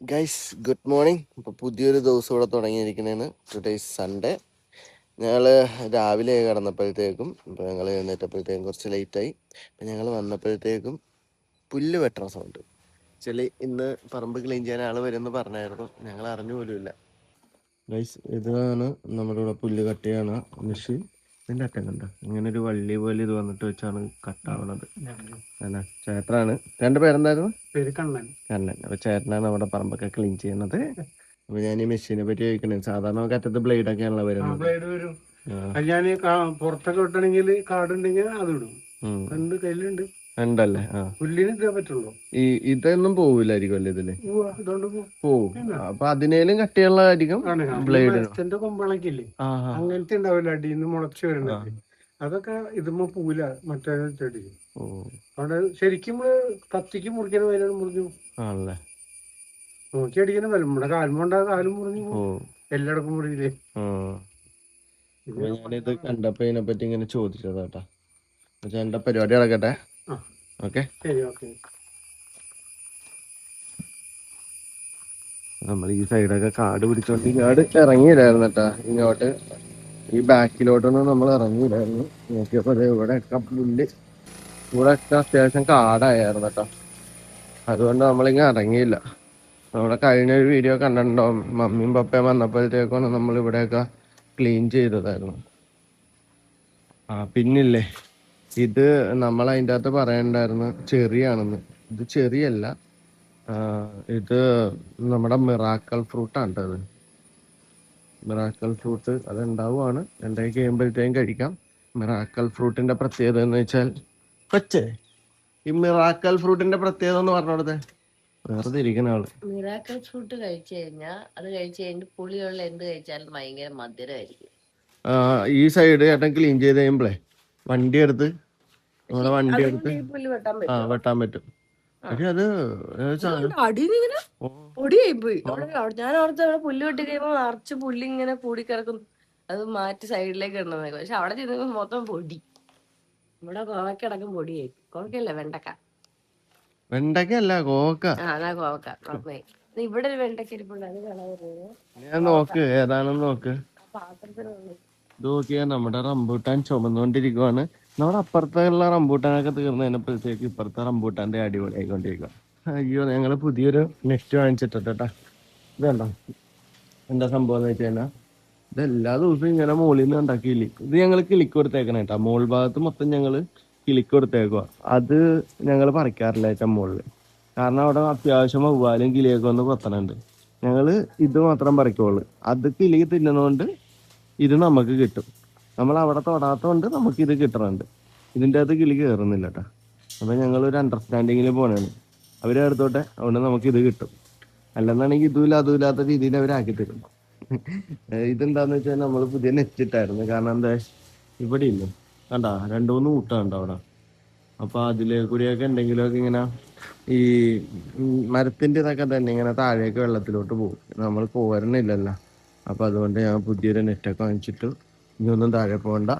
Guys good morning. ഇപ്പോൾ പുതിയൊരു ദിവസം ഇവിടെ തുടങ്ങിയിരിക്കുന്നതാണ്. Today Sunday. ഞങ്ങൾ രാവിലെ കിടന്നപ്പോഴത്തേക്കും ഞങ്ങൾ എഴുന്നേറ്റപ്പോഴത്തേക്കും കുറച്ച് ലേറ്റായി. അപ്പം ഞങ്ങൾ വന്നപ്പോഴത്തേക്കും പുല്ല് വെട്ടണ സൗണ്ട്. ആക്ച്വലി ഇന്ന് പറമ്പ് ക്ലീൻ ചെയ്യാൻ ആൾ വരുമെന്ന് പറഞ്ഞായിരുന്നു, ഞങ്ങൾ അറിഞ്ഞു പോലുമില്ല. ഗൈസ് ഇതാണ് നമ്മുടെ ഇവിടെ പുല്ല് കട്ട് ചെയ്യണ മെഷീൻ. ഇതിൻ്റെ അറ്റം കണ്ട ഇങ്ങനെ ഒരു വള്ളി പോലെ ഇത് വന്നിട്ട് വെച്ചാണ് കട്ടാവണത്. അല്ല ചേട്ടനാണ്. ചേട്ടൻ്റെ പേരെന്തായിരുന്നു? കണ്ണൻ. അപ്പൊ ചേട്ടനാണ് നമ്മുടെ പറമ്പൊക്കെ ക്ലീൻ ചെയ്യുന്നത്. അപ്പൊ ഞാൻ ഈ മെഷീനെ പറ്റി ചോദിക്കണേ. സാധാരണ നമുക്ക് അറ്റത്ത് ബ്ലേഡ് ഒക്കെയാണല്ലോ വരുന്നത്. ബ്ലേഡ് വരും. ഞാൻ പുറത്തൊക്കെ വിട്ടണമെങ്കിൽ കാർഡ് ഉണ്ടെങ്കിൽ അത് ഇടും. കയ്യിലുണ്ട് ഉണ്ടല്ലേ? പുല്ലിന് ഇതേ പറ്റുള്ളൂ. ഇതൊന്നും പോവില്ലായിരിക്കും അല്ലേ ഇതില്? അതുകൊണ്ട് പോവും. അപ്പൊ അതിനേലും കട്ടിയുള്ളതായിരിക്കും ബ്ലേഡ്. കൊമ്പളക്കില്ലേ, അങ്ങനത്തെ ഉണ്ടാവില്ല, അടിയിന്ന് മുളച്ച് വരുന്നത്. അതൊക്കെ ഇതുമ്പോ പൂല മറ്റേ ചെടി. അവിടെ ശരിക്കും കത്തിക്ക് മുറിക്കുന്ന വയലാണ് മുറിഞ്ഞു ആണല്ലേ? നോക്കി അടിക്കുന്ന വരും. നമ്മുടെ കാലുമുണ്ടാ കാലും മുറിഞ്ഞു, എല്ലായിടക്കും മുറിയില്ലേ. ഞാനിത് കണ്ടപ്പോ ഇതിനെപ്പറ്റി ഇങ്ങനെ ചോദിച്ചതാട്ടാ. എന്റെ പരിപാടി നടക്കട്ടെ. ഓക്കെ ശരി, ഓക്കെ. നമ്മൾ ഈ സൈഡൊക്കെ കാട് പിടിച്ചോണ്ട് ഇങ്ങോട്ട് ഇറങ്ങിയില്ലായിരുന്നു കേട്ടാ. ഇങ്ങോട്ട് ഈ ബാക്കിലോട്ടൊന്നും നമ്മൾ ഇറങ്ങിയില്ലായിരുന്നു. നോക്കിയപ്പോ ഇവിടെയൊക്കെ പുല്ല്, ഇവിടെയൊക്കെ അത്യാവശ്യം കാടായിരുന്നു കേട്ടോ. അതുകൊണ്ട് നമ്മളിങ്ങനെ ഇറങ്ങിയില്ല. നമ്മുടെ കഴിഞ്ഞ ഒരു വീഡിയോ കണ്ടിട്ടുണ്ടാവും, മമ്മിയും പപ്പയും വന്നപ്പോഴത്തേക്കാണ് നമ്മൾ ഇവിടെയൊക്കെ ക്ലീൻ ചെയ്തതായിരുന്നു. പിന്നില്ലേ, ഇത് നമ്മൾ അതിൻ്റെ അകത്ത് പറയണ്ടായിരുന്നു ചെറിയാണെന്ന്. ഇത് ചെറിയല്ല, ഇത് നമ്മുടെ മിറാക്കൽ ഫ്രൂട്ടാണ് കേട്ടത്. മിറാക്കൽ ഫ്രൂട്ട് അത് ഉണ്ടാവുകയാണ്. ഉണ്ടായി കഴിയുമ്പോഴത്തേക്കും കഴിക്കാം. മിറാക്കൽ ഫ്രൂട്ടിന്റെ പ്രത്യേകത എന്ന് വെച്ചാൽ ഈ മിറാക്കൽ ഫ്രൂട്ടിന്റെ പ്രത്യേകത എന്ന് പറഞ്ഞോടത്തെ വെറുതെ ഇരിക്കുന്ന ആള്. മിറാക്കൽ ഫ്രൂട്ട് കഴിച്ചു കഴിഞ്ഞാൽ അത് കഴിച്ചു കഴിഞ്ഞിട്ട് പുളിയുള്ള എന്ത് കഴിച്ചാലും ഭയങ്കര മധുരമായിരിക്കും. ഈ സൈഡ് ചേട്ടൻ ക്ലീൻ ചെയ്ത് കഴിയുമ്പോഴേ വണ്ടി എടുത്ത് നമ്മുടെ വണ്ടി എടുത്ത് വെട്ടാൻ പറ്റും. പക്ഷെ അത് അടിയിലിങ്ങനെ പൊടിയായി പോയി. ഞാൻ ഓർത്ത് അവിടെ പുല്ല് വെട്ടി കഴിയുമ്പോ നിറച്ച് പുല്ല് ഇങ്ങനെ കൂടിക്കിടക്കും, അത് മാറ്റി സൈഡിലേക്ക് ഇടണം. പക്ഷെ അവിടെ ചെന്ന് മൊത്തം പൊടി. ഇവിടെ കോവക്കടക്കം പൊടിയായി. കോവക്കല്ല, വെണ്ടക്കല്ല, കോവക്ക. കോവക്ക. ഇവിടെ ഒരു വെണ്ടക്ക ഇരിപ്പുണ്ട്, അത് കാണാൻ. ഞാൻ നോക്ക് ഏതാണെന്ന് നോക്ക്. ഇത് നോക്കിയാ നമ്മുടെ റംബൂട്ടാൻ ചുമന്നുകൊണ്ടിരിക്കുവാണ്. നമ്മുടെ അപ്പുറത്തുള്ള റംബൂട്ടാനൊക്കെ തീർന്നതിനപ്പോഴത്തേക്ക് ഇപ്പുറത്തെ റംബൂട്ടാന്റെ അടിപൊളി ആയിക്കൊണ്ടിരിക്കുക. അയ്യോ, ഞങ്ങള് പുതിയൊരു നെറ്റ് വാങ്ങിച്ചിട്ടാ. ഇതുണ്ടോ എന്താ സംഭവം എന്ന് വെച്ച് കഴിഞ്ഞാൽ, ഇത് എല്ലാ ദിവസവും ഇങ്ങനെ മുകളിൽ നിന്ന് ഉണ്ടാക്കിയില്ലേ. ഇത് ഞങ്ങൾ കിളിക്ക് കൊടുത്തേക്കണ കേട്ടാ. മോൾ ഭാഗത്ത് മൊത്തം ഞങ്ങള് കിളിക്ക് കൊടുത്തേക്കുക. അത് ഞങ്ങൾ പറിക്കാറില്ല ഏറ്റവും മുകളിൽ, കാരണം അവിടെ അത്യാവശ്യം വവ്വാലും കിളിയൊക്കെ ഒന്ന് കൊത്തണുണ്ട്. ഞങ്ങള് ഇത് മാത്രം പറിക്കുള്ളൂ. അത് കിളി തിന്നുന്നതുകൊണ്ട് ഇത് നമുക്ക് കിട്ടും. നമ്മൾ അവിടെ തൊടാത്തതുകൊണ്ട് നമുക്ക് ഇത് കിട്ടണുണ്ട്. ഇതിൻ്റെ അകത്ത് കിളി കയറുന്നില്ല കേട്ടോ. അപ്പം ഞങ്ങളൊരു അണ്ടർസ്റ്റാൻഡിങ്ങിൽ പോണേണ്. അവരെടുത്തോട്ടെ, അതുകൊണ്ട് നമുക്ക് ഇത് കിട്ടും. അല്ലെന്നാണെങ്കിൽ അതുമില്ലാത്ത രീതിയിൽ അവരാക്കി തരും. ഇതെന്താന്ന് വെച്ചാൽ നമ്മൾ പുതിയ നെറ്റ് ഇട്ടായിരുന്നു. കാരണം എന്താ, ഇവിടെ ഇല്ല കണ്ടാ 2-3 കൂട്ടമുണ്ട് അവിടെ. അപ്പൊ അതിലെ കൂടിയൊക്കെ എന്തെങ്കിലുമൊക്കെ ഇങ്ങനെ ഈ മരത്തിന്റെ ഇതൊക്കെ തന്നെ ഇങ്ങനെ താഴേക്ക് വെള്ളത്തിലോട്ട് പോകും. നമ്മൾ പോരണില്ലല്ലോ. അപ്പൊ അതുകൊണ്ട് ഞാൻ പുതിയൊരു നെറ്റൊക്കെ വാങ്ങിച്ചിട്ട് ഇനിയൊന്നും താഴെ പോകണ്ട.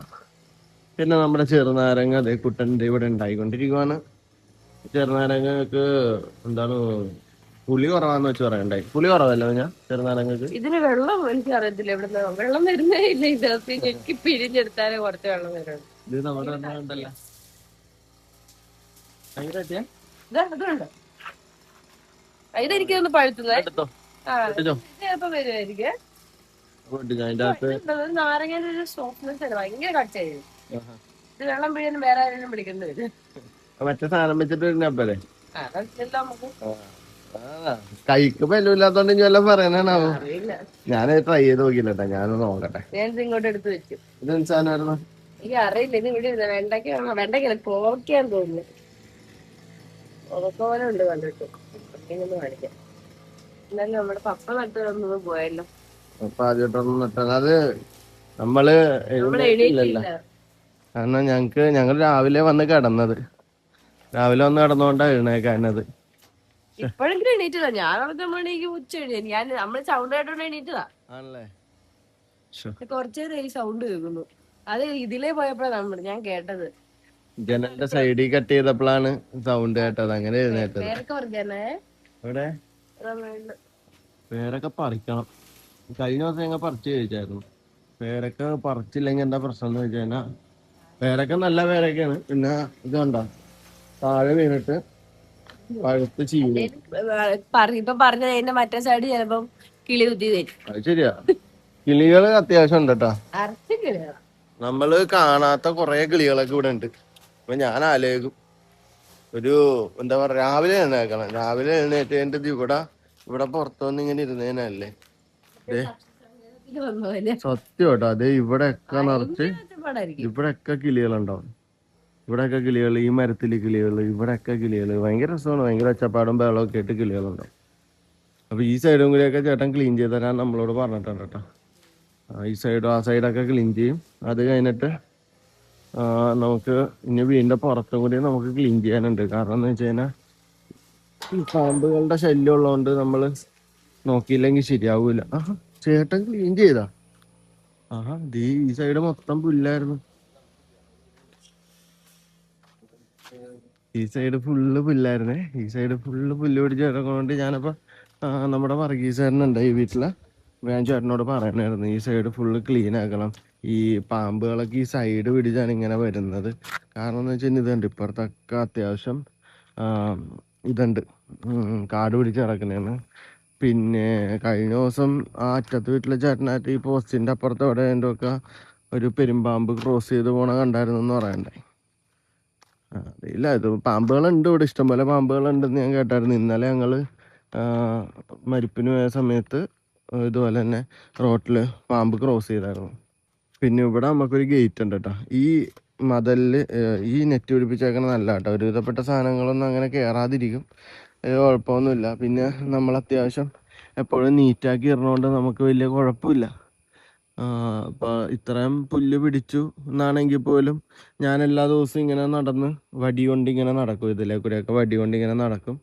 പിന്നെ നമ്മുടെ ചെറുനാരങ്ങ അതേ കുട്ടൻ്റെ ഇവിടെ ഉണ്ടായിക്കൊണ്ടിരിക്കുവാണ്. ചെറുനാരങ്ങക്ക് എന്താണ് പുളി കുറവാന്ന് വെച്ച് പറയണ്ടായി. പുളി കുറവല്ലോ ഞാൻ ചെറുനാരങ്ങക്ക്. ഇതിന് വെള്ളം എനിക്ക് അറിയത്തില്ല, എവിടുന്ന വെള്ളം വരുന്നേ ഇല്ല. ഇതിനകത്ത് ഞെക്കി പിരിഞ്ഞെടുത്താലേ കുറച്ച് വെള്ളം വരുള്ളൂ. ഇത് നമ്മുടെ ഉണ്ടല്ലോ അതുണ്ട്. ഇതെനിക്കൊന്ന് പഴുത്തുന്നേ ചിലപ്പോ വരുമായിരിക്കും. നാരങ്ങ ഒരു സോഫ്റ്റ്നെസ് ആണ്, ഭയങ്കര കട്ട് ചെയ്യും. ഇത് വെള്ളം പിഴിയാൻ വേറെ ആരെങ്കിലും പിടിക്കേണ്ടി വരും. മറ്റേ സാധനം വെച്ചിട്ട് നമുക്ക് നമുക്ക് കൈക്ക് ബലമില്ലാത്തോണ്ട് ഇനി വല്ലതും പറയാനാണാവോ. ഞാൻ ട്രൈ ചെയ്ത് നോക്കിയില്ലട്ടാ. ഞാനൊന്ന് നോക്കട്ടെ. ഞാൻ ഇങ്ങോട്ട് എടുത്ത് വെച്ചു. ഇതെന്ത് സാധനമായിരുന്നു എനിക്ക് അറിയില്ല. ഇത് ഇവിടെ വെണ്ടയ്ക്കല്ല കോവയ്ക്കാന്ന് തോന്നുന്നു. കോവക്കോലുണ്ട് കണ്ടിട്ട്. ഒന്ന് കാണിക്കാം. എന്നാലും നമ്മുടെ പപ്പ നട്ടൊന്നും പോയല്ലോ. അപ്പൊ ആദ്യമായിട്ടൊന്നും നട്ടത് അത് നമ്മള് എഴുന്നേറ്റില്ലല്ലോ. കാരണം ഞങ്ങൾ രാവിലെ വന്ന് കിടന്നത്. രാവിലെ വന്ന് കിടന്നോണ്ടാ എഴുന്നേക്കാനത്. ഇപ്പോഴെങ്കിലും എണീറ്റതാ. ഞാൻ 9 മണിക്ക് ഉച്ച എഴുതി. ഞാൻ നമ്മള് സൗണ്ട് കേട്ടോണ്ട് എണീറ്റതാ. കുറച്ചു നേരം ഈ സൗണ്ട് കേൾക്കുന്നു. അത് ഇതിലേ പോയപ്പോഴാണ് ഞാൻ കേട്ടത്. ജനലിന്റെ സൈഡിൽ കട്ട് ചെയ്തപ്പോഴാണ് സൗണ്ട് കേട്ടത്. അങ്ങനെ എഴുന്നേറ്റത്. പേരൊക്കെ പറഞ്ഞേ. ഇവിടെ പേരൊക്കെ പറിക്കണം. കഴിഞ്ഞ ദിവസം ഞങ്ങൾ പറിച്ച് കഴിച്ചായിരുന്നു. പേരൊക്കെ പറിച്ചില്ലെങ്കിൽ എന്താ പ്രശ്നം എന്ന് വെച്ച് കഴിഞ്ഞാൽ പേരൊക്കെ നല്ല പേരൊക്കെയാണ്. പിന്നെ ഇത് കണ്ടോ താഴെ വീണിട്ട് പഴുത്ത് ചീഞ്ഞു. ഇപ്പൊ പറഞ്ഞത് അതിന്റെ മറ്റേ സൈഡ് ചിലപ്പം കിളി കുത്തി തരും. അത് ശരിയാ, കിളികള് അത്യാവശ്യം ഉണ്ട് കേട്ടാ. അരച്ച കിളികളാ. നമ്മള് കാണാത്ത കുറെ കിളികളൊക്കെ ഇവിടെ ഉണ്ട്. അപ്പൊ ഞാൻ ആലോചിക്കും ഒരു എന്താ പറയാ രാവിലെ എഴുന്നേക്കണം. രാവിലെ എഴുന്നേറ്റതിന്റെ ഇവിടെ പുറത്തുനിന്ന് ഇങ്ങനെ ഇരുന്നേനല്ലേ സത്യം കേട്ടോ. അതെ ഇവിടെയൊക്കെ നിറച്ച് ഇവിടെയൊക്കെ കിളികളുണ്ടാവും. ഇവിടെയൊക്കെ കിളികൾ, ഈ മരത്തില് കിളികൾ, ഇവിടെയൊക്കെ കിളികൾ. ഭയങ്കര രസമാണ്. ഭയങ്കര ഒച്ചപ്പാടും ബഹളമൊക്കെ ആയിട്ട് കിളികളുണ്ടാവും. അപ്പൊ ഈ സൈഡും കൂടിയൊക്കെ ചേട്ടൻ ക്ലീൻ ചെയ്ത് തരാൻ നമ്മളോട് പറഞ്ഞിട്ടുണ്ട് കേട്ടോ. ഈ സൈഡും ആ സൈഡൊക്കെ ക്ലീൻ ചെയ്യും. അത് കഴിഞ്ഞിട്ട് നമുക്ക് ഇനി വീടിന്റെ പുറത്തും കൂടി നമുക്ക് ക്ലീൻ ചെയ്യാനുണ്ട്. കാരണം എന്ന് വെച്ച് കഴിഞ്ഞാൽ ഈ പാമ്പുകളുടെ ശല്യം ഉള്ളതുകൊണ്ട് നമ്മള് നോക്കിയില്ലെങ്കിൽ ശരിയാവൂല. ചേട്ടൻ ക്ലീൻ ചെയ്താ? ഈ സൈഡ് മൊത്തം പുല്ലായിരുന്നു. ഈ സൈഡ് ഫുള്ള് പുല്ലായിരുന്നേ. ഈ സൈഡ് ഫുള്ള് പുല്ല് പിടിച്ച് കിടക്കുന്നതുകൊണ്ട് ഞാനപ്പോ നമ്മുടെ വർഗീസേട്ടനുണ്ട് ഈ വീട്ടില്. ഞാൻ ചേട്ടനോട് പറയണായിരുന്നു ഈ സൈഡ് ഫുള്ള് ക്ലീൻ ആക്കണം. ഈ പാമ്പുകളൊക്കെ ഈ സൈഡ് പിടിച്ചാണ് ഇങ്ങനെ വരുന്നത്. കാരണം എന്ന് വെച്ചാൽ ഇതുണ്ട് ഇപ്പുറത്തൊക്കെ അത്യാവശ്യം ഇതുണ്ട്, കാട് പിടിച്ച് കിടക്കുന്നതാണ്. പിന്നെ കഴിഞ്ഞ ദിവസം ആ അറ്റത്ത് വീട്ടിലെ ചേട്ടനായിട്ട് ഈ പോസ്റ്റിന്റെ അപ്പുറത്തോടെ എൻ്റെ ഒക്കെ ഒരു പെരുമ്പാമ്പ് ക്രോസ് ചെയ്ത് പോണ കണ്ടായിരുന്നു എന്ന് പറയണ്ടേ. അറിയില്ല, ഇത് പാമ്പുകളുണ്ട് ഇവിടെ, ഇഷ്ടംപോലെ പാമ്പുകളുണ്ടെന്ന് ഞാൻ കേട്ടായിരുന്നു. ഇന്നലെ ഞങ്ങള് മരിപ്പിന് പോയ സമയത്ത് ഇതുപോലെ തന്നെ റോട്ടില് പാമ്പ് ക്രോസ് ചെയ്തായിരുന്നു. പിന്നെ ഇവിടെ നമുക്കൊരു ഗേറ്റ് ഉണ്ട് കേട്ടോ. ഈ മതിലില് ഈ നെറ്റ് പിടിപ്പിച്ചേക്കണ നല്ല കേട്ടോ. ഒരുവിധപ്പെട്ട സാധനങ്ങളൊന്നും അങ്ങനെ കയറാതിരിക്കും, കുഴപ്പമൊന്നുമില്ല. പിന്നെ നമ്മൾ അത്യാവശ്യം എപ്പോഴും നീറ്റാക്കി ഇടുന്നതുകൊണ്ട് നമുക്ക് വലിയ കുഴപ്പമില്ല. അപ്പോൾ ഇത്രയും പുല്ല് പിടിച്ചു എന്നാണെങ്കിൽ പോലും ഞാൻ എല്ലാ ദിവസവും ഇങ്ങനെ നടന്ന് വടി കൊണ്ട് ഇങ്ങനെ നടക്കും. ഇതിലെ കൂടെയൊക്കെ വടി കൊണ്ട് ഇങ്ങനെ നടക്കും.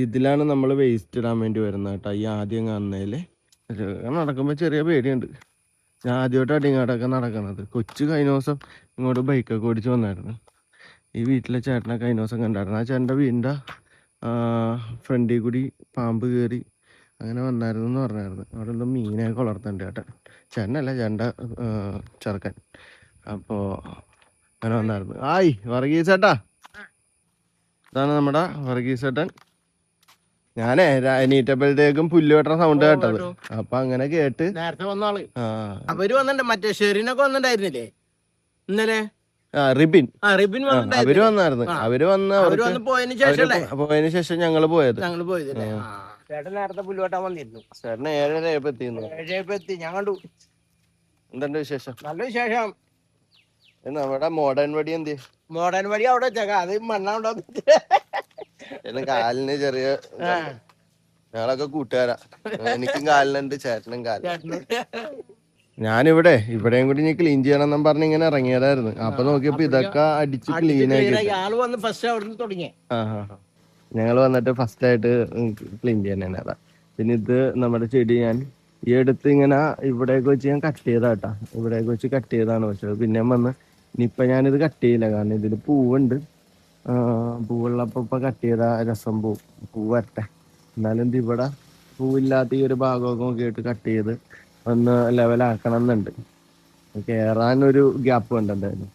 ഇതിലാണ് നമ്മൾ വേസ്റ്റ് ഇടാൻ വേണ്ടി വരുന്നത് കേട്ടോ. ഈ ആദ്യം കാണുന്നതിൽ നടക്കുമ്പോൾ ചെറിയ പേടിയുണ്ട്. ഞാൻ ആദ്യമായിട്ട് അടിങ്ങാടൊക്കെ നടക്കണത്. കൊച്ചു കഴിഞ്ഞ ദിവസം ഇങ്ങോട്ട് ബൈക്കൊക്കെ ഓടിച്ച് വന്നായിരുന്നു. ഈ വീട്ടിലെ ചേട്ടനെ കഴിഞ്ഞ ദിവസം കണ്ടായിരുന്നു. ആ ചേട്ടൻ്റെ വീടിൻ്റെ ഫ്രണ്ടിൽ കൂടി പാമ്പ് കയറി അങ്ങനെ വന്നായിരുന്നു എന്ന് പറഞ്ഞായിരുന്നു. അവിടെ എന്തോ മീനൊക്കെ വളർത്തുന്നുണ്ട് ചേട്ടൻ. ചേട്ടനല്ല, ചേട്ടൻ്റെ ചെറുക്കൻ. അപ്പോൾ അങ്ങനെ വന്നായിരുന്നു. വർഗീസേട്ടാ, ഇതാണ് നമ്മുടെ വർഗീസേട്ടൻ. ഞാനേ എണീറ്റപ്പോഴത്തേക്കും പുല്ല് വെട്ടണ സൗണ്ട് കേട്ടത്. അപ്പൊ അങ്ങനെ കേട്ട് നേരത്തെ വന്ന ആള് അവര് വന്നിട്ടുണ്ട്. മറ്റേ ഷെറിനൊക്കെ വന്നിട്ടുണ്ടായിരുന്നില്ലേ ഇന്നലെ? റിബിൻ റിബിൻ അവര് വന്നായിരുന്നു. അവര് വന്ന് പോയതിനു ശേഷം ഞങ്ങള് പോയത്. ചേട്ടൻ നേരത്തെ പുല്ലുവെട്ടാൻ വന്നിരുന്നു. ചേട്ടന് 7:30 എത്തി. ഞാൻ കണ്ടു. എന്തുണ്ട് വിശേഷം? നല്ല വിശേഷം. നമ്മുടെ മോഡേൺ വടി എന്ത്? മോഡേൺ വടി അവിടെ വെച്ചേക്കാം. അത് മണ്ണുണ്ടോ കാലിന് ചെറിയ, ഞങ്ങളൊക്കെ കൂട്ടുകാരാ. എനിക്കും കാലിനുണ്ട്, ചേട്ടനും കാലിന്. ഇവിടെയും കൂടി ക്ലീൻ ചെയ്യണം എന്നും പറഞ്ഞ് ഇങ്ങനെ ഇറങ്ങിയതായിരുന്നു. അപ്പൊ നോക്കിയപ്പോ ഇതൊക്കെ അടിച്ച് ക്ലീൻ ആക്കി. ഞങ്ങള് വന്നിട്ട് ഫസ്റ്റ് ആയിട്ട് ക്ലീൻ ചെയ്യാനാണ് അതാ. പിന്നെ ഇത് നമ്മുടെ ചെടി ഞാൻ ഈ അടുത്ത് ഇങ്ങനെ ഇവിടേക്ക് വെച്ച് ഞാൻ കട്ട് ചെയ്താട്ടാ. ഇവിടേക്ക് വെച്ച് കട്ട് ചെയ്താണ് വെച്ചത്. പിന്നെ വന്ന് ഇനിയിപ്പൊ ഞാനിത് കട്ട് ചെയ്യില്ല, കാരണം ഇതിൽ പൂവുണ്ട്. പൂവുള്ളപ്പോ ഇപ്പൊ കട്ട് ചെയ്ത രസം പൂ വരട്ടെ. എന്നാലും ഇവിടെ പൂവില്ലാത്ത ഈ ഒരു ഭാഗമൊക്കെ നോക്കിയിട്ട് കട്ട് ചെയ്ത് ഒന്ന് ലെവലാക്കണം എന്നുണ്ട്. കയറാനൊരു ഗ്യാപ്പ് ഉണ്ട് എന്തായാലും.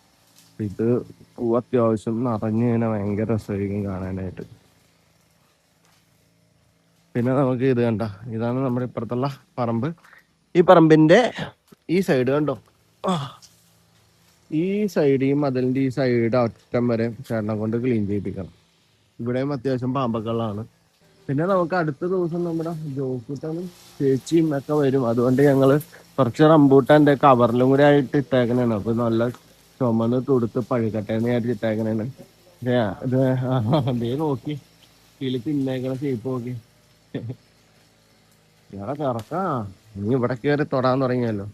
ഇത് പൂ അത്യാവശ്യം നിറഞ്ഞു കഴിഞ്ഞാൽ ഭയങ്കര രസമായിരിക്കും കാണാനായിട്ട്. പിന്നെ നമുക്ക് ഇത് കണ്ട, ഇതാണ് നമ്മുടെ ഇപ്പുറത്തുള്ള പറമ്പ്. ഈ പറമ്പിന്റെ ഈ സൈഡ് കണ്ടോ, ഈ സൈഡ്, ഈ മതിലിന്റെ ഈ സൈഡ് അറ്റം വരെ ചേട്ടനെ കൊണ്ട് ക്ലീൻ ചെയ്യിപ്പിക്കണം. ഇവിടെയും അത്യാവശ്യം പാമ്പക്കളാണ്. പിന്നെ നമുക്ക് അടുത്ത ദിവസം നമ്മുടെ ജോക്കൂട്ടനും ചേച്ചിയും ഒക്കെ വരും. അതുകൊണ്ട് ഞങ്ങള് കുറച്ച് റംബൂട്ടാന്റെ കവറിലും കൂടി ആയിട്ട് ഇട്ടേക്കണേണ്. അപ്പൊ നല്ല ചുമന്ന് തുടുത്ത് പഴുക്കട്ടേന്ന് വിചാരിച്ച് ഇട്ടേക്കണേണ്. ഇത് അതേ നോക്കി കിളി തിന്നേക്കണ ഷേപ്പ് നോക്കി. ഞാൻ കറക്കാ, നീ ഇവിടെ കയറി തൊടാൻ തുടങ്ങിയല്ലോ.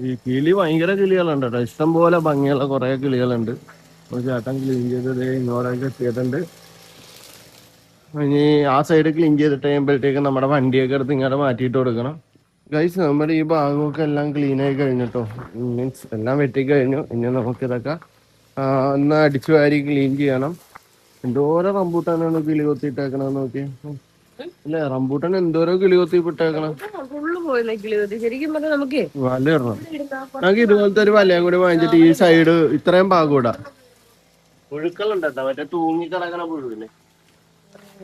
ഈ കിളി ഭയങ്കര കിളികളുണ്ട് കേട്ടോ. ഇഷ്ടം പോലെ ഭംഗിയുള്ള കുറെ കിളികളുണ്ട്. ചേട്ടൻ ക്ലീൻ ചെയ്തത് ഇങ്ങോട്ടേക്ക് എത്തിയിട്ടുണ്ട്. ഇനി ആ സൈഡ് ക്ലീൻ ചെയ്തിട്ട് കഴിയുമ്പോഴത്തേക്ക് നമ്മുടെ വണ്ടിയൊക്കെ എടുത്ത് ഇങ്ങോട്ട് മാറ്റിയിട്ട് കൊടുക്കണം. ഗൈസ്, നമ്മുടെ ഈ ഭാഗമൊക്കെ എല്ലാം ക്ലീൻ ആയി കഴിഞ്ഞിട്ടോ. മീൻസ് എല്ലാം വെട്ടി കഴിഞ്ഞു. ഇനി നമുക്കിതൊക്കെ ഒന്ന് അടിച്ചു വാരി ക്ലീൻ ചെയ്യണം. എന്തോരം റംബൂട്ടാനാണ് കിളി കൊത്തിയിട്ടേക്കണെന്ന് നോക്കി. അല്ലേ റംബൂട്ടാൻ എന്തോരോ കിളി കൊത്തി വിട്ടേക്കണം. ഫുള്ള് പോയി കിളി കൊത്തി. ശരിക്കും പറഞ്ഞാൽ നമുക്ക് വല ഇടണം. നമുക്ക് ഇതുപോലത്തെ ഒരു വലയും കൂടി വാങ്ങിച്ചിട്ട് ഈ സൈഡ് ഇത്രയും ഭാഗം കൂടാ. പുഴുക്കളുണ്ട് കേട്ടോ, മറ്റേ തൂങ്ങി കിടക്കണ പുഴുവില്ലേ.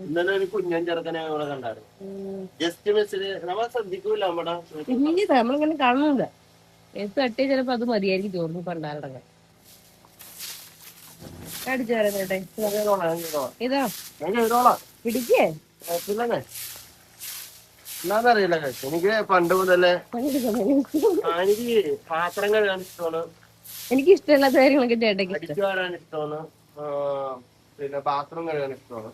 ഇന്നലെ ഒരു കുഞ്ഞൻ ചെറുക്കനെ ഇവിടെ കണ്ടായിരുന്നു. ജസ്റ്റ് മിസ്സില് നമ്മൾ ശ്രദ്ധിക്കൂല. നമ്മളിങ്ങനെ കാണുന്നുണ്ട്. എത്ത് തട്ടിയ ചിലപ്പോ അത് മതിയായിരിക്കും തോന്നുന്നു. പണ്ടാരടങ്ങ അടിച്ചു തരാം. ഇതാ പിടിക്കേ എന്നാന്നറിയില്ല. എനിക്ക് പണ്ട് മുതലേ എനിക്ക് പാത്രം കഴുകാൻ ഇഷ്ടമാണ്. എനിക്ക് ഇഷ്ടമല്ലാത്ത കാര്യങ്ങളൊക്കെ ചേട്ടയ്ക്ക് അടിച്ചു വാരാൻ ഇഷ്ടമാണ്. പിന്നെ പാത്രം കഴുകാൻ ഇഷ്ടമാണ്.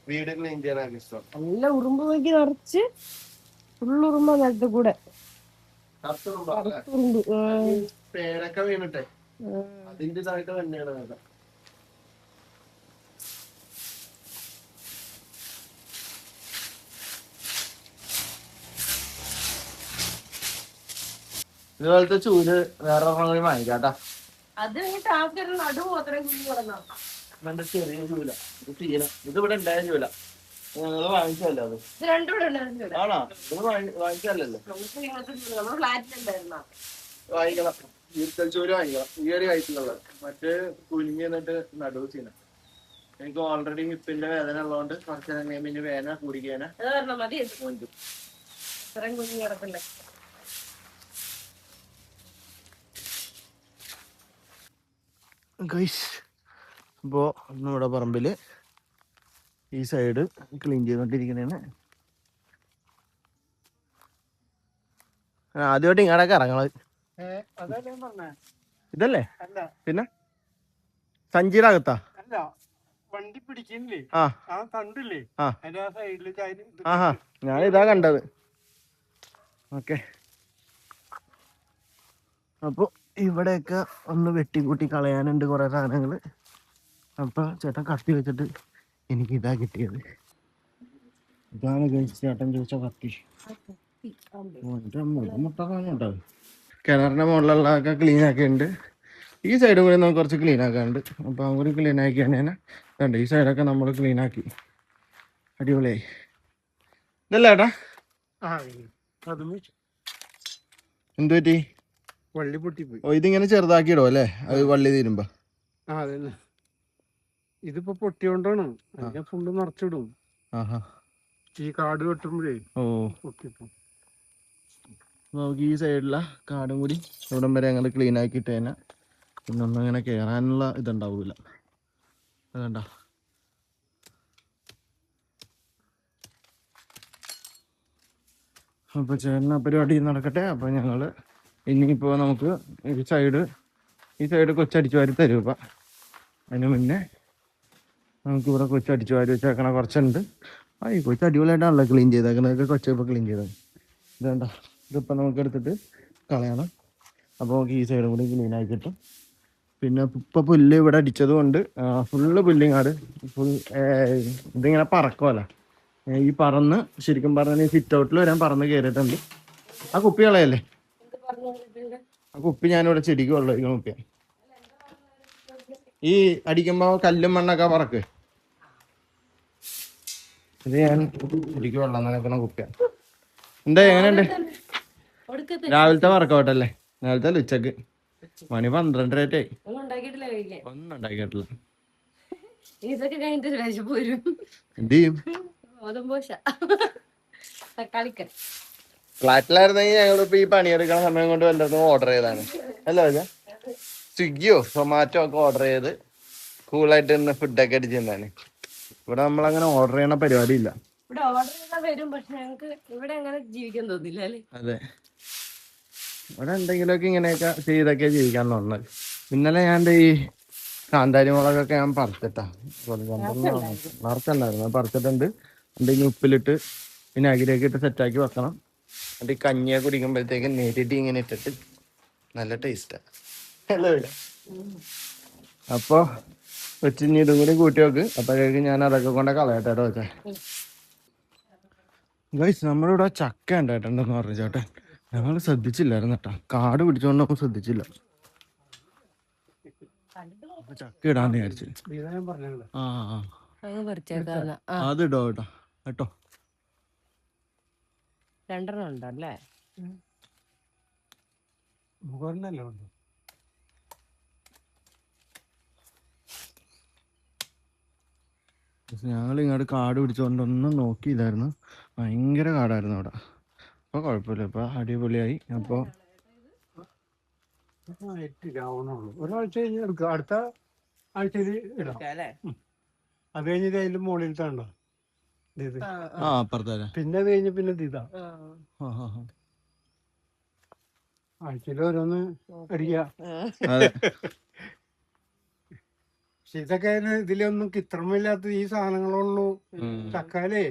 വീട് ക്ലീൻ ചെയ്യാനൊക്കെ ഇഷ്ടമാണ്. നല്ല ഉറുമ്പ് നോക്കി നിറച്ച് ഫുള്ള് ഉറുമ്പ നേരത്തെ കൂടെ ഉറുമ്പ്. പേരൊക്കെ വീണിട്ടെ അതിന്റെ ഇതായിട്ട് തന്നെയാണ് വേണ്ട. ഇതുപോലത്തെ ചൂല് വേറെ കൂടി വാങ്ങിക്കാട്ടാ. അത് ആൾക്കാരുടെ നടുവ് അത്രയും കുഞ്ഞു കിടന്നോ. എന്റെ ചെറിയ ചൂല ഇത് തീരെ ഇത് ഇവിടെ ഉണ്ടായ ചൂല. ഞങ്ങള് വാങ്ങിച്ചല്ലോ അത്. ഇത് രണ്ടും കൂടെ ഉണ്ടായിരുന്നു. ആണോ? ഇത് വാങ്ങിക്കാല്ലോ. നമ്മുടെ ഫ്ലാറ്റിലുണ്ടായിരുന്നോ? വാങ്ങിക്കണം. ഈർക്കൽ ചൂല് വാങ്ങിക്കണം. ഈ ഒരു ഹൈറ്റിലുള്ളത്. മറ്റേ കുനിഞ്ഞ് എന്നിട്ട് നടുവ് ചെയ്യണം. എനിക്ക് ഓൾറെഡി ഹിപ്പിന്റെ വേദന ഉള്ളതുകൊണ്ട് കുറച്ച് നേരം പിന്നെ വേദന കൂടിക്കാന മതി. ഇത്രയും കുഞ്ഞു കിടക്കല്ലേ. അപ്പോ നമ്മുടെ പറമ്പില് ഈ സൈഡ് ക്ലീൻ ചെയ്തോണ്ടിരിക്കണേണ്. ആദ്യമായിട്ട് ഇങ്ങോട്ടൊക്കെ ഇറങ്ങണത് ഇതല്ലേ? പിന്നെ സഞ്ചിയുടെ അകത്താ? വണ്ടി പിടിക്കുന്നില്ലേ ആ കണ്ടില്ലേ? അതിന്റെ ആ സൈഡില് ആഹാ ഞാനിതാ കണ്ടത്. ഓക്കെ, അപ്പൊ ഇവിടെയൊക്കെ ഒന്ന് വെട്ടിക്കൂട്ടി കളയാനുണ്ട് കുറെ സാധനങ്ങള്. അപ്പൊ ചേട്ടൻ കത്തി വെച്ചിട്ട് എനിക്ക് ഇതാ കിട്ടിയത്. ഇതാണ് ചേട്ടൻ ചോദിച്ച കത്തി. മുട്ട കാണുന്നുണ്ടോ? കിണറിന്റെ മുകളിലുള്ളതൊക്കെ ക്ലീൻ ആക്കിയിട്ടുണ്ട്. ഈ സൈഡും കൂടി നമുക്ക് കുറച്ച് ക്ലീൻ ആക്കാനുണ്ട്. അപ്പൊ അതും കൂടി ക്ലീൻ ആക്കി കഴിഞ്ഞാൽ കണ്ട് ഈ സൈഡൊക്കെ നമ്മൾ ക്ലീൻ ആക്കി അടിപൊളിയായി. ഇതല്ലേ ഏട്ടാ? എന്തു പറ്റി? വള്ളി പൊട്ടിപ്പോയി. ഓ ഇതിങ്ങനെ ചെറുതാക്കിയിടോ അല്ലേ? അത് വള്ളി തീരുമ്പോ. അതന്നെ, ഇതിപ്പോ പൊട്ടിയോണ്ടാണ്. അതിന്റെ ഫുള്ള് നിറച്ചിടും. ഈ കാട് വെട്ടുമ്പോഴേ പൊട്ടിപ്പോ. നമുക്ക് ഈ സൈഡിലെ കാടും കൂടി ഇവിടം വരെ ഞങ്ങൾ ക്ലീൻ ആക്കിയിട്ട് തന്നെ പിന്നെ ഒന്നും അങ്ങനെ കയറാനുള്ള ഇതുണ്ടാവൂല. അതണ്ട അപ്പൊ ചേട്ടന പരിപാടി നടക്കട്ടെ. അപ്പൊ ഞങ്ങള് ഇനിയിപ്പോ നമുക്ക് ഈ സൈഡ് കൊച്ചടിച്ചു വാരി തരും. ഇപ്പം അതിന് മുന്നേ നമുക്ക് ഇവിടെ കൊച്ചടിച്ചു വാരി വെച്ചേക്കണ കുറച്ചുണ്ട്. ഈ കൊച്ചു അടിപൊളിയായിട്ടാണല്ലോ ക്ലീൻ ചെയ്തേക്കണതൊക്കെ. കൊച്ചിപ്പോൾ ക്ലീൻ ചെയ്തത് ഇതേണ്ട. ഇതിപ്പോൾ നമുക്ക് എടുത്തിട്ട് കളയണം. അപ്പോൾ നമുക്ക് ഈ സൈഡും കൂടി ക്ലീൻ ആക്കി കിട്ടും. പിന്നെ ഇപ്പം പുല്ല് ഇവിടെ അടിച്ചത് കൊണ്ട് ഫുള്ള് പുല്ലിങ്ങാട് ഇതിങ്ങനെ പറക്കുമല്ല. ഈ പറന്ന് ശരിക്കും പറഞ്ഞാൽ ഈ സിറ്റ് ഔട്ടിൽ വരാൻ പറന്ന് കയറിയിട്ടുണ്ട്. ആ കുപ്പി കളയല്ലേ? ആ കുപ്പി ഞാനിവിടെ ചെടിക്ക് വെള്ളം ഒഴിക്കുന്ന കുപ്പിയാണ്. ഈ അടിക്കുമ്പോൾ കല്ലും മണ്ണൊക്കെ പറക്ക്. ഇത് ഞാൻ ചെടിക്ക് വെള്ളം നനക്കുന്ന കുപ്പിയാണ്. എന്താ എങ്ങനെയുണ്ട് രാവിലത്തെ വർക്കൗട്ടല്ലേ? രാവിലത്തെ അല്ല, ഉച്ചക്ക് മണി 12:30 ഒന്നും ഉണ്ടാക്കിയിട്ടില്ല. ഇതൊക്കെ കഴിഞ്ഞിട്ട് വിശപ്പ് വരും. എന്ത് ചെയ്യും? ഫ്ലാറ്റിലായിരുന്നെങ്കിൽ ഞങ്ങളിപ്പോ ഈ പണിയെടുക്കണ സമയം കൊണ്ട് വല്ലതും ഓർഡർ ചെയ്താണ് അല്ല? സ്വിഗ്ഗിയോ സൊമാറ്റോ ഒക്കെ ഓർഡർ ചെയ്ത് കൂളായിട്ട് ഇന്ന് ഫുഡൊക്കെ അടിച്ച് തിന്നാണ്. ഇവിടെ നമ്മളങ്ങനെ ഓർഡർ ചെയ്യണ പരിപാടി ഇല്ല. ഇവിടെ ഓർഡർ ചെയ്താൽ വരും, പക്ഷെ ഞങ്ങൾക്ക് ഇവിടെ അങ്ങനെ ജീവിക്കാൻ തോന്നില്ല അല്ലേ? അതെ, ഇവിടെ എന്തെങ്കിലുമൊക്കെ ഇങ്ങനെയൊക്കെ ചെയ്തൊക്കെ ജീവിക്കാൻ തോന്നുന്നത്. ഇന്നലെ ഞാൻ ഈ കാന്താരി മുളകൊക്കെ ഞാൻ പറിച്ചിട്ടാ നിറച്ചുണ്ടായിരുന്നു. പറിച്ചിട്ടുണ്ട്. എന്തെങ്കിലും ഉപ്പിലിട്ട് പിന്നെ അകിലേക്ക് ഇട്ട് സെറ്റാക്കി വെക്കണം. എന്നിട്ട് ഈ കഞ്ഞിയെ കുടിക്കുമ്പോഴത്തേക്ക് നേരിട്ട് ഇങ്ങനെ ഇട്ടിട്ട് നല്ല ടേസ്റ്റാ. അപ്പൊ വെച്ചിനി ഇതും കൂടി കൂട്ടി വെക്ക്. അപ്പോഴേക്കും ഞാൻ അതൊക്കെ കൊണ്ട് കളയട്ടെ വെച്ചാ. ഗൈസ് നമ്മളിവിടെ ചക്ക ഉണ്ടായിട്ടുണ്ടെന്ന് പറഞ്ഞു ചേട്ടൻ. ഞങ്ങൾ ശ്രദ്ധിച്ചില്ലായിരുന്നു കേട്ടോ. കാട് പിടിച്ചോണ്ട് നമ്മൾ ശ്രദ്ധിച്ചില്ല. അപ്പൊ ചക്ക ഇടാന്ന് വിചാരിച്ചു. അതിടോ കേട്ടോ കേട്ടോ. രണ്ടെണ്ണം ഉണ്ടല്ലേ? മുഖന്നല്ലേ ഉണ്ട്. ഞങ്ങൾ ഇങ്ങോട്ട് കാട് പിടിച്ചുകൊണ്ടൊന്നും നോക്കിയില്ലായിരുന്നു. ഭയങ്കര കാടായിരുന്നു അവിടെ. അപ്പോൾ കുഴപ്പമില്ല, ഇപ്പോൾ അടിപൊളിയായി. അപ്പോൾ ആവണുള്ളൂ. ഒരാഴ്ച കഴിഞ്ഞ് എടുക്കുക. അടുത്ത ആഴ്ചയിൽ ഇടാം. അത് കഴിഞ്ഞിട്ട് അതിന്റെ മുകളിൽ താണ്ടോ ഇത്. അപ്പുറത്തല്ലേ. പിന്നെ അത് കഴിഞ്ഞ് പിന്നെ ഇതാ ആഴ്ചയിൽ ഓരോന്ന് അടിക്കുക. പക്ഷെ ഇതൊക്കെ ഇതിലൊന്നും കിത്രമില്ലാത്ത ഈ സാധനങ്ങളുള്ളൂ. ചക്കാലേ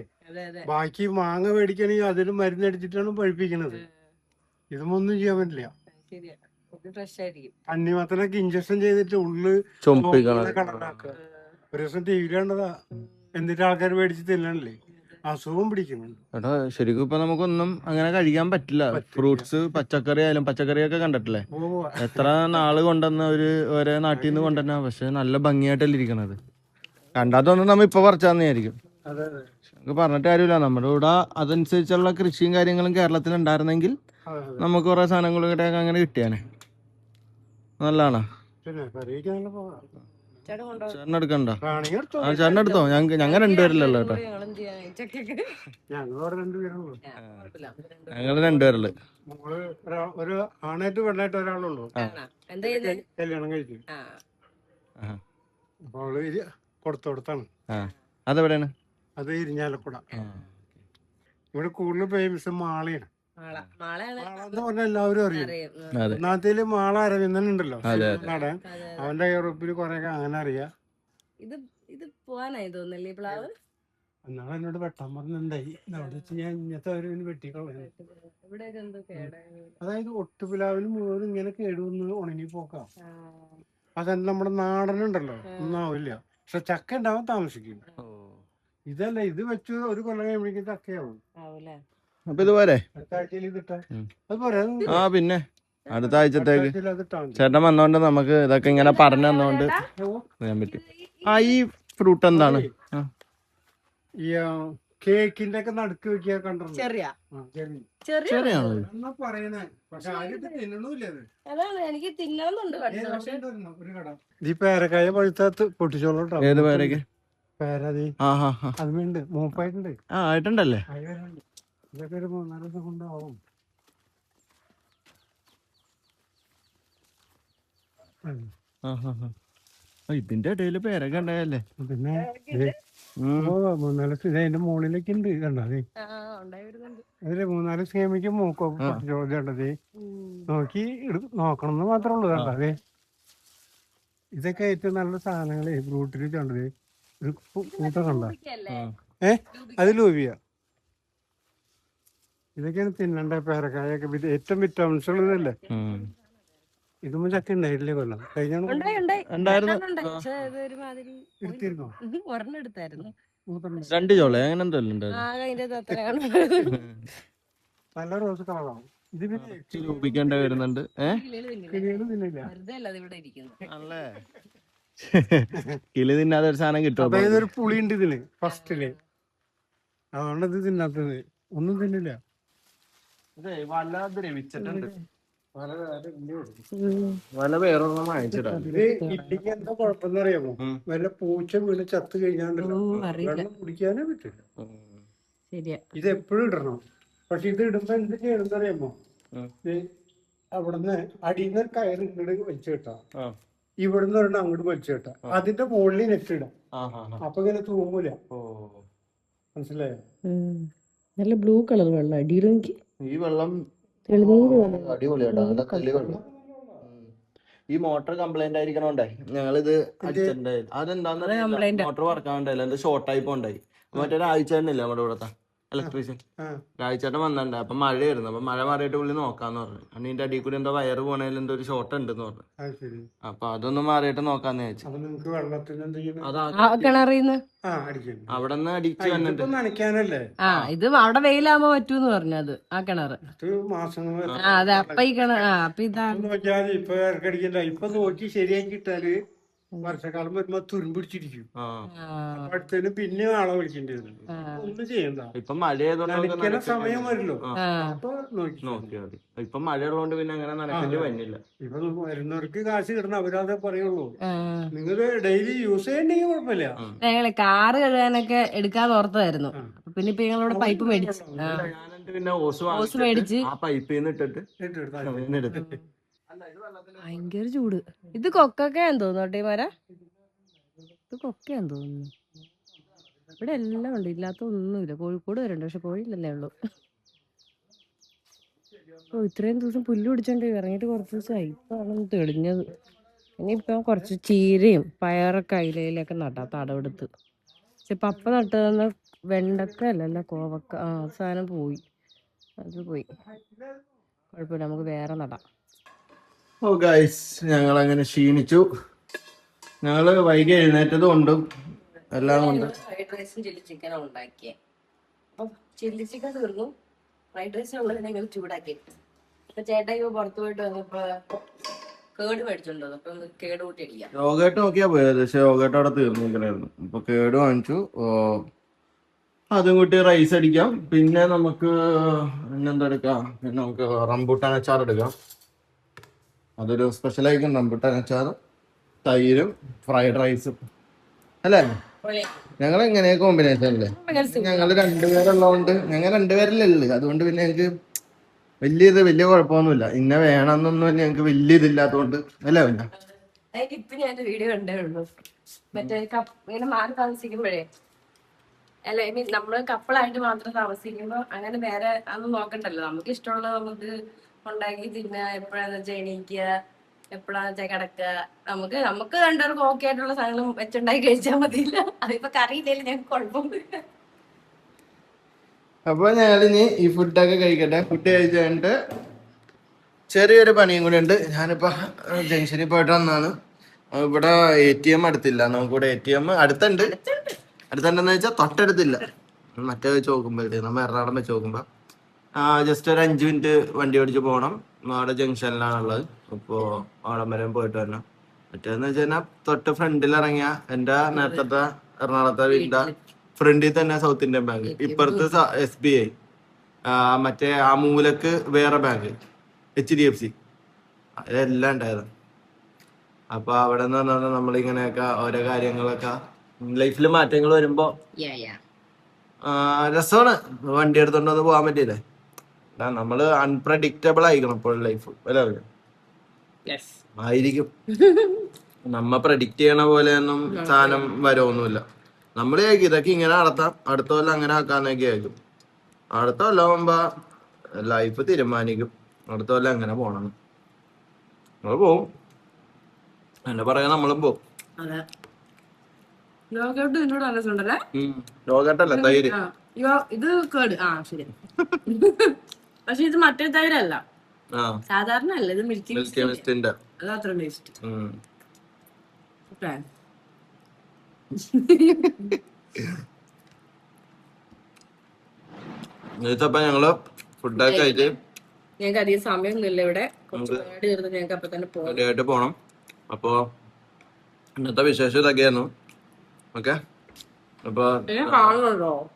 ബാക്കി മാങ്ങ മേടിക്കണെങ്കിൽ അതിലും മരുന്നടിച്ചിട്ടാണ് പഴുപ്പിക്കണത്. ഇതൊന്നും ചെയ്യാൻ പറ്റില്ല. തണ്ണിമത്തനൊക്കെ ഇഞ്ചക്ഷൻ ചെയ്തിട്ട് ഉള്ളു കളറാക്കുക. ഒരു ദിവസം ടി വിയിൽ കണ്ടതാ. എന്നിട്ട് ആൾക്കാർ മേടിച്ച് തിന്നണല്ലേ, അസുഖം പിടിക്കുന്നുണ്ട്. എടാ ശരിക്കും ഇപ്പൊ നമുക്കൊന്നും അങ്ങനെ കഴിക്കാൻ പറ്റില്ല. ഫ്രൂട്ട്സ്, പച്ചക്കറി ആയാലും, പച്ചക്കറിയൊക്കെ കണ്ടിട്ടില്ലേ എത്ര നാള് കൊണ്ടുവന്ന ഒരേ നാട്ടിൽ നിന്ന് കൊണ്ടുവന്ന. പക്ഷെ നല്ല ഭംഗിയായിട്ടല്ലേ ഇരിക്കണത്. കണ്ടാത്തൊന്നും നമ്മ ഇപ്പൊ പറിച്ചാന്ന് വിചാരിക്കും. നമുക്ക് പറഞ്ഞിട്ട് കാര്യമില്ല. നമ്മുടെ ഇവിടെ അതനുസരിച്ചുള്ള കൃഷിയും കാര്യങ്ങളും കേരളത്തിൽ ഉണ്ടായിരുന്നെങ്കിൽ നമുക്ക് കുറെ സാധനങ്ങളും കൂടെ അങ്ങനെ കിട്ടിയാനെ. നല്ലതാണോ? ചേട്ടൻ എടുക്കണ്ട. ചേട്ടൻ എടുത്തോ. ഞങ്ങൾ രണ്ടുപേരില്ലല്ലോ കേട്ടോ. ഞങ്ങള് രണ്ടുപേരുള്ളു. ഒരു ആണായിട്ട് പെണ്ണായിട്ട് ഒരാളുള്ളൂ. കല്യാണം കഴിച്ചു. അപ്പൊ അവള് കൊടുത്താണ്. അതെവിടെയാണ്? അത് ഇരിഞ്ഞാലക്കുട. ഇവിടെ കൂടുതൽ ഫേമസ് മാളയാണ്. മാളെന്ന് പറഞ്ഞാൽ എല്ലാവരും അറിയും. ഒന്നാമത്തേല് മാള അരവിന്ദൻ ഉണ്ടല്ലോ നടൻ, അവന്റെ യൂറോപ്പിൽ കൊറേയൊക്കെ അങ്ങനെ അറിയാം. എന്നാണ് എന്നോട് വെട്ടാൻ പറഞ്ഞിട്ടുണ്ടായി. അവിടെ വെച്ച് ഞാൻ ഇങ്ങനത്തെ ഒരു വെട്ടിക്കളയാ. അതായത് ഒട്ടുപിലാവിന് മുഴുവൻ ഇങ്ങനെ കേടുവന്ന് ഉണങ്ങി പോക്കാം. അതല്ല നമ്മുടെ നാടനുണ്ടല്ലോ ഒന്നാവില്ല. പക്ഷെ ചക്ക ഉണ്ടാവാൻ താമസിക്കും. ഇതല്ല, ഇത് വെച്ച് ഒരു കൊല്ലം കഴിയുമ്പോഴേക്കും ചക്കയാവും. അപ്പൊ ഇത് പോരെ? അടുത്ത ആഴ്ചയിൽ ഇതിട്ടാ അത് പോരാ. പിന്നെ അടുത്ത ആഴ്ചത്തേക്ക് ചേട്ടൻ വന്നോണ്ട് നമുക്ക് ഇതൊക്കെ ഇങ്ങനെ പറഞ്ഞു തന്നോണ്ട് ചെയ്യാൻ പറ്റും. ഈ ഫ്രൂട്ട് എന്താണ്? ഈ കേക്കിന്റെ ഒക്കെ നടുക്ക് വെക്കുക കണ്ടോ? ചെറിയാണോ പറയണേ? പക്ഷെ ആരും തിന്നണില്ല. എനിക്ക് തിന്നണമെന്നുണ്ട്. ഈ പേരക്കായ പഴുത്തത്ത് പൊട്ടിച്ചോളൂട്ടോ. ഏത് പേരൊക്കെ? പേരതി അതുണ്ട്, മൂപ്പായിട്ടുണ്ട്. ആയിട്ടുണ്ടല്ലേ? ഇതൊക്കെ ഒരു 3-4 ദിവസം കൊണ്ടാവും. ഇതിന്റെ ഇടയില് പേരൊക്കെ ഉണ്ടായല്ലേ? പിന്നെ 3-4 ദിവസം അതിന്റെ മുകളിലൊക്കെ ഉണ്ട്. കണ്ടോ? അതില് 3-4 സ്കീമിക്ക് മൂക്കോ ചോദ്യണ്ടത് നോക്കി നോക്കണം എന്ന് മാത്രമേ ഉള്ളൂ. കണ്ടോ? അതെ, ഇതൊക്കെ ഏറ്റവും നല്ല സാധനങ്ങളെ ഫ്രൂട്ടിൽ കണ്ടത്. ഒരു കൂട്ടം കണ്ട അത് ലൂബിയ. ഇതൊക്കെയാണ് തിന്നണ്ട പേരക്കായൊക്കെ. ഏറ്റവും വിറ്റാമിൻസ് ഉള്ളതല്ലേ. ഇതുമ്പോ ചക്ക ഉണ്ടായിട്ടില്ലേ കൊല്ലം കഴിഞ്ഞ? രണ്ട് ചോള അങ്ങനെ എന്തോ നല്ല റോസ് കളറാവും. ഇത് ഉപയോഗിക്കേണ്ട വരുന്നുണ്ട്. അല്ലേ? കിളി തിന്നാതെ ഒരു സാധനം കിട്ടും. അതായത് ഒരു പുളി ഉണ്ട് ഇതിന് ഫസ്റ്റില്. അതുകൊണ്ട് ഇത് തിന്നാത്തത്. ഒന്നും തിന്നില്ല. ഇഡ്ലിക്ക് എന്താ കുഴപ്പമെന്ന് അറിയാമോ? വല്ല പൂച്ച വീണ് ചത്ത് കഴിഞ്ഞാണ്ടല്ലോ വെള്ളം കുടിക്കാനേ പറ്റില്ല. ഇത് എപ്പോഴും ഇടണം. പക്ഷെ ഇത് ഇടുമ്പോ എന്ത് ചെയ്യണമെന്ന് അറിയാമോ? അവിടുന്ന് അടിയിൽ കയറി ഇങ്ങോട്ട് വലിച്ചു കിട്ടാം, ഇവിടുന്ന് ഒരെണ്ണം അങ്ങോട്ട് വലിച്ചു കിട്ടാം, അതിന്റെ മുകളിൽ നെറ്റ് ഇടാം. അപ്പൊ ഇങ്ങനെ തൂങ്ങൂല. മനസ്സിലായോ? നല്ല ബ്ലൂ കളർ വെള്ളം അടിയിലെനിക്ക്. ഈ വെള്ളം അടിപൊളിയാട്ടോ. ഈ മോട്ടർ കംപ്ലൈന്റ് ആയിരിക്കണോണ്ടേ ഞങ്ങളിത് അടിച്ചിട്ടുണ്ടായില്ല. അതെന്താന്ന് മോട്ടർ വർക്കാണ്ടായില്ല, എന്താ ഷോർട്ടായി പോണ്ടായി. മറ്റൊരാഴ്ച തന്നെ ഇല്ല നമ്മുടെ ഇവിടത്തെ ഇലക്ട്രീഷ്യൻ. ഒരാഴ്ചയായിട്ട് വന്നിട്ടുണ്ട്. അപ്പൊ മഴയായിരുന്നു. അപ്പൊ മഴ മാറിയിട്ട് പുള്ളി നോക്കാന്ന് പറഞ്ഞു. അതിന്റെ അടിയിൽ കൂടി എന്തോ വയറ് പോണേൽ എന്തോ ഒരു ഷോർട്ട് ഉണ്ടെന്ന് പറഞ്ഞു. അപ്പൊ അതൊന്നും മാറിയിട്ട് നോക്കാന്ന് വെച്ചു. അവിടെ നിന്ന് അടിച്ചു വന്നിട്ട് ഇത് അവിടെ വെയിലാകുമ്പോ പറ്റൂന്ന് പറഞ്ഞത് ആ കിണറ്. അതെ, അപ്പൊ ഈ കിണർ അപ്പൊ ഇതാണ് ഇപ്പൊ ഇറക്കടിക്കണ്ട. ഇപ്പൊ നോക്കി ശരിയാക്കി ഇട്ടാല് വർഷക്കാലം വരുമ്പോ തുരുമ്പിടിച്ചിരിക്കും. ആ അപ്പൊ അടുത്തതിന് പിന്നെ ആളെ വിളിക്കേണ്ടി വരും. ഒന്നും ചെയ്യണ്ട. ഇപ്പൊ മഴയായതുകൊണ്ട് നനയ്ക്കണ സമയം വരില്ലോ, അപ്പൊ നോക്കി. നോക്കിയാൽ മതി. ഇപ്പൊ മഴ ഉള്ളതുകൊണ്ട് പിന്നെ അങ്ങനെ നനക്കേണ്ടി വരുന്നില്ല. ഇപ്പൊ വരുന്നവർക്ക് കാശ് കിട്ടണം, അവരതേ പറയുള്ളൂ. നിങ്ങള് ഡെയിലി യൂസ് ചെയ്യണ്ടെങ്കിൽ കുഴപ്പമില്ല. ഞങ്ങള് കാറ് കഴുകാനൊക്കെ എടുക്കാതെ ഓർത്തതായിരുന്നു. പിന്നെ ഇപ്പൊ ഞങ്ങളിവിടെ പൈപ്പ് മേടിച്ചു. ഞാനെന്റെ പിന്നെ ഓസ് മേടിച്ച് ആ പൈപ്പിൽ നിന്ന് ഇട്ടിട്ട് എടുത്ത്. ഭയങ്കര ചൂട്. ഇത് കൊക്കയാന്ന് തോന്നുന്നു കേട്ടോ ഈ മര. ഇത് കൊക്കയാന്ന് തോന്നുന്നു. ഇവിടെ എല്ലാം ഉണ്ട്, ഇല്ലാത്ത ഒന്നുമില്ല. കോഴിക്കോട് വരണ്ട്, പക്ഷെ കോഴിയില്ലല്ലേ ഉള്ളു. ഓ ഇത്രയും ദിവസം പുല്ല് പിടിച്ചോണ്ട് ഇറങ്ങിയിട്ട് കുറച്ച് ദിവസമായി. ഇപ്പാണ് തെളിഞ്ഞത്. ഇനിയിപ്പൊ കുറച്ച് ചീരയും പയറൊക്കെ അയിലയിലൊക്കെ നട്ടാ തടവെടുത്ത്. പക്ഷെ പപ്പ നട്ടതെന്ന് വെണ്ടക്ക അല്ലല്ല കോവക്ക. സാധനം പോയി, അത് പോയി. കുഴപ്പമില്ല, നമുക്ക് വേറെ നടാം. ഓ ഗൈസ്, ഞങ്ങൾ അങ്ങനെ ക്ഷീണിച്ചു. ഞങ്ങള് വൈകി എഴുന്നേറ്റത് കൊണ്ടും എല്ലാം കൊണ്ട് ഫ്രൈഡ് റൈസും ചില്ലി ചിക്കനും ഉണ്ടാക്കിയേ. അപ്പൊ ചില്ലി ചിക്കൻ തീർന്നു, ഫ്രൈഡ് റൈസ് ഉള്ളത് ഞങ്ങൾ ചൂടാക്കി. അപ്പൊ ചേട്ടാ ഇപ്പൊ പുറത്തു പോയിട്ട് വന്നപ്പോ കേട് മേടിച്ചോണ്ടോ, അപ്പൊ കേട് കൂട്ടി അടിക്കാം. യോഗേട്ട് നോക്കിയാ പോയത്, പക്ഷെ യോഗേട്ട് അവിടെ തീർന്നിരിക്കണായിരുന്നു. അപ്പൊ കേട് വാങ്ങിച്ചു. അതും കൂട്ടി റൈസ് അടിക്കാം. പിന്നെ നമുക്ക് പിന്നെന്താ എടുക്കാം, പിന്നെ നമുക്ക് റംബൂട്ടാൻ അച്ചാർ എടുക്കാം. അതൊരു സ്പെഷ്യലായിരിക്കും. റംബൂട്ടാൻ അച്ചാറും തൈരും ഫ്രൈഡ് റൈസും അല്ലേ? ഞങ്ങൾ എങ്ങനെയാ കോമ്പിനേഷൻ അല്ലേ? ഞങ്ങൾ രണ്ടുപേരുള്ളതുകൊണ്ട്, ഞങ്ങൾ രണ്ടുപേരല്ലേ ഉള്ളു. അതുകൊണ്ട് പിന്നെ ഞങ്ങക്ക് വലിയ കുഴപ്പമൊന്നുമില്ല. ഇന്ന വേണമെന്നൊന്നും ഞങ്ങക്ക് വലിയ ഇതില്ലാത്തതുകൊണ്ട് അല്ലേ? പിന്നെ ഇപ്പൊ ഞാൻ വീഡിയോ കണ്ടേ ഉള്ളൂ, മറ്റേ ഇങ്ങനെ മാറി താമസിക്കുമ്പോഴേ, അല്ല ഐ മീൻ നമ്മള് കപ്പിളായിട്ട് മാത്രം താമസിക്കുമ്പോ അങ്ങനെ വേറെ അതൊന്നും നോക്കണ്ടല്ലോ. നമുക്ക് ഇഷ്ടമുള്ളത് നമുക്ക് ഉണ്ടാക്കി തിന്നുക, എപ്പോഴാന്ന് വെച്ചാൽ എണീക്കുക, എപ്പോഴാന്ന് വെച്ചാൽ കിടക്കുക. നമുക്ക് രണ്ടുപേർക്കും ഓക്കെ ആയിട്ടുള്ള സാധനം വെച്ചുണ്ടാക്കി കഴിച്ചാൽ മതിയില്ല. അതിപ്പോ കറിയില്ലെങ്കിൽ ഞങ്ങൾക്ക് കുഴപ്പമൊന്നുമില്ല. അപ്പൊ ഞങ്ങളിനി ഈ ഫുഡൊക്കെ കഴിക്കട്ടെ. ഫുഡ് കഴിച്ച് കഴിഞ്ഞിട്ട് ചെറിയൊരു പണിയും കൂടി ഉണ്ട്. ഞാനിപ്പോ ജംഗ്ഷനിൽ പോയിട്ട് വന്നാണ്. ഇവിടെ ATM അടുത്തില്ല. നമുക്കിവിടെ ATM അടുത്തുണ്ടെന്ന് വെച്ചാൽ തൊട്ടടുത്തില്ല. മറ്റേ വെച്ച് നോക്കുമ്പോഴത്തേക്ക് നമ്മൾ എറണാകുളം വെച്ച് നോക്കുമ്പോ ജസ്റ്റ് ഒരു 5 മിനിറ്റ് വണ്ടി ഓടിച്ച് പോകണം. അവിടെ ജംഗ്ഷനിലാണുള്ളത്. അപ്പോൾ അവിടെ വരെ പോയിട്ട് വരണം. മറ്റേന്ന് വെച്ച് കഴിഞ്ഞാൽ തൊട്ട് ഫ്രണ്ടിൽ ഇറങ്ങിയ എൻ്റെ നേരത്തെ എറണാകുളത്തെ വീടിന്റെ ഫ്രണ്ടിൽ തന്നെ സൗത്ത് ഇന്ത്യൻ ബാങ്ക്, ഇപ്പുറത്ത് SBI, മറ്റേ ആ മൂലക്ക് വേറെ ബാങ്ക് HDFC, അതെല്ലാം ഉണ്ടായിരുന്നു. അപ്പൊ അവിടെ നിന്ന് പറഞ്ഞാൽ നമ്മളിങ്ങനെയൊക്കെ ഓരോ കാര്യങ്ങളൊക്കെ ലൈഫിൽ മാറ്റങ്ങൾ വരുമ്പോ രസമാണ്. വണ്ടി എടുത്തോണ്ടൊന്ന് പോകാൻ പറ്റിയില്ലേ? നമ്മള് അൺപ്രഡിക്റ്റബിൾ ആയിരിക്കണം ഇപ്പോഴും ലൈഫ് അല്ലേ? ആയിരിക്കും. നമ്മ പ്രഡിക്റ്റ് ചെയ്യണ പോലെ ഒന്നും സാധനം വരുമൊന്നുമില്ല. നമ്മള് ഇതൊക്കെ ഇങ്ങനെ നടത്താം, അടുത്ത കൊല്ലം അങ്ങനെ ആക്കാന്നൊക്കെ ആയിരിക്കും. അടുത്ത കൊല്ലം ആകുമ്പോ ലൈഫ് തീരുമാനിക്കും അടുത്ത കൊല്ലം എങ്ങനെ പോണം. നമ്മള് പോവും, എന്നെ പറയാൻ നമ്മളും പോവും. യോഗട്ടല്ല തൈര്. ഇത് കേട് ശരി. പക്ഷെ ഇത് മറ്റേ തൈരല്ല, സാധാരണ അല്ല, ഇത് മിൽക്കി മിസ്റ്റിന്റെ. അതത്ര ടേസ്റ്റ്. ഞങ്ങള് ഫുഡൊക്കെ കഴിച്ച് ഞങ്ങൾക്ക് അധികം സമയമൊന്നുമില്ല ഇവിടെ, ഞങ്ങൾക്ക് അപ്പൊ തന്നെ പോണം. അപ്പൊ ഇന്നത്തെ വിശേഷം ഇതൊക്കെയായിരുന്നു. ഓക്കെ, അപ്പൊ ഉണ്ടാവും.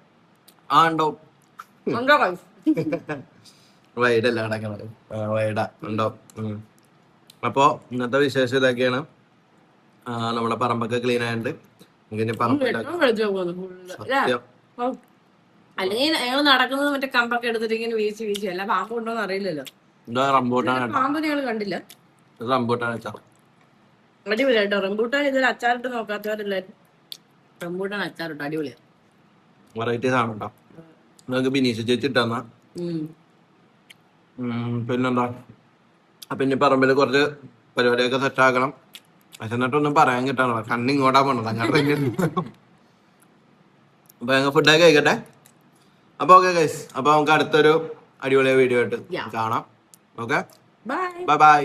വൈഡല്ല കിടക്കണത്, വൈഡ ഉണ്ടാവും. അപ്പൊ ഇന്നത്തെ വിശേഷം ഇതൊക്കെയാണ്. നമ്മുടെ പറമ്പൊക്കെ ക്ലീൻ ആയിട്ട് അല്ലെങ്കിൽ ഞങ്ങൾ നടക്കുന്നത് മറ്റേ കമ്പൊക്കെ എടുത്തിട്ട് ഇങ്ങനെ വീശി അല്ല പാമ്പ് ഉണ്ടോന്ന് അറിയില്ലല്ലോ. പാമ്പ് ഞങ്ങൾ കണ്ടില്ല. അടിപൊളിയായിട്ടോ റംബൂട്ടാൻ. ഇതൊരു അച്ചാറിട്ട് നോക്കാത്തവരെല്ലാരും റംബൂട്ടാൻ അച്ചാറിട്ടോ, അടിപൊളിയാ. വെറൈറ്റി സാധനം കേട്ടോ. നിങ്ങൾക്ക് ബിനീഷ ചേച്ചി ഇട്ടാ. പിന്നെന്താ, പിന്നെ പറമ്പിൽ കുറച്ച് പരിപാടിയൊക്കെ സെറ്റ് ആക്കണം. പക്ഷെ എന്നിട്ടൊന്നും പറയാൻ കിട്ടാണോ, കണ്ണിങ്ങോട്ടാ പോണത് അങ്ങോട്ട്. അപ്പൊ ഞങ്ങൾ ഫുഡൊക്കെ കഴിക്കട്ടെ. അപ്പൊ ഓക്കെ ഗൈസ്, അപ്പൊ നമുക്ക് അടുത്തൊരു അടിപൊളിയ വീഡിയോ ആയിട്ട് കാണാം. Okay, bye bye.